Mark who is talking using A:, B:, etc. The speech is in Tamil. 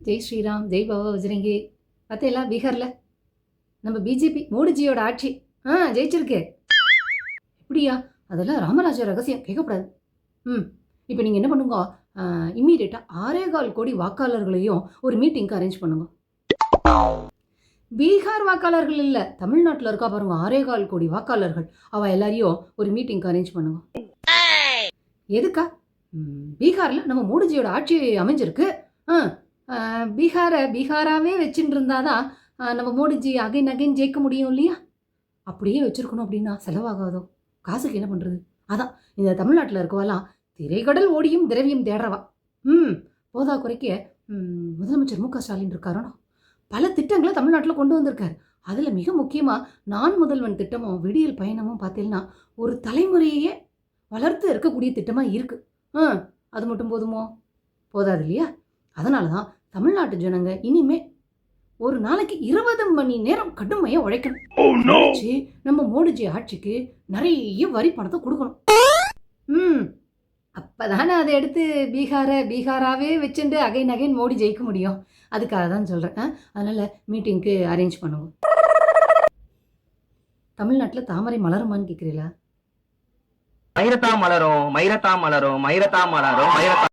A: ஜெய் ஸ்ரீராம், ஜெய் பாபா வஜ்ரங்கி. பார்த்தீங்களா பீகாரில் நம்ம பிஜேபி மோடிஜியோட ஆட்சி ஜெயிச்சிருக்கு. எப்படியா? அதெல்லாம் ராமராஜ ரகசியம் கேட்கக்கூடாது. இப்போ நீங்கள் என்ன பண்ணுங்க, இம்மீடியட்டாக 6.25 கோடி வாக்காளர்களையும் ஒரு மீட்டிங்க்கு அரேஞ்ச் பண்ணுங்க. பீகார் வாக்காளர்கள் இல்லை, தமிழ்நாட்டில் இருக்கா பாருங்க 6.25 கோடி வாக்காளர்கள், அவள் எல்லாரையும் ஒரு மீட்டிங்க்கு அரேஞ்ச் பண்ணுங்க. எதுக்கா? பீகாரில் நம்ம மோடிஜியோட ஆட்சி அமைஞ்சிருக்கு. பீகாராகவே வச்சுட்டு இருந்தாதான் நம்ம மோடிஜி அகைன் ஜெயிக்க முடியும் இல்லையா? அப்படியே வச்சுருக்கணும் அப்படின்னா செலவாகாதோ? காசுக்கு என்ன பண்ணுறது? அதான் இந்த தமிழ்நாட்டில் இருக்கவெல்லாம் திரைக்கடல் ஓடியும் திரவியம் தேடுறவா. போதா குறைக்க முதலமைச்சர் மு க ஸ்டாலின் இருக்காரோ பல திட்டங்களை தமிழ்நாட்டில் கொண்டு வந்திருக்காரு. அதில் மிக முக்கியமாக நான் முதல்வன் திட்டமும் விடியல் பயணமும் பார்த்தீங்கன்னா ஒரு தலைமுறையே வளர்த்து இருக்கக்கூடிய திட்டமாக இருக்குது. அது மட்டும் போதுமோ? போதாது இல்லையா? அதனால தான் தமிழ்நாட்டு ஜனங்க இனிமே ஒரு நாளைக்கு 20 மணி நேரம் கடுமையாக உழைக்கணும். நம்ம மோடிஜி ஆட்சிக்கு நிறைய வரி பணத்தை கொடுக்கணும். அப்போதானே அதை எடுத்து பீகாராகவே வச்சுட்டு அகைன் மோடி ஜெயிக்க முடியும். அதுக்காக தான் சொல்கிறேன். அதனால் மீட்டிங்க்கு அரேஞ்ச் பண்ணுவோம். தமிழ்நாட்டில் தாமரை மலருமான்னு கேட்குறீங்களா?
B: மயிரத்தா மலரும்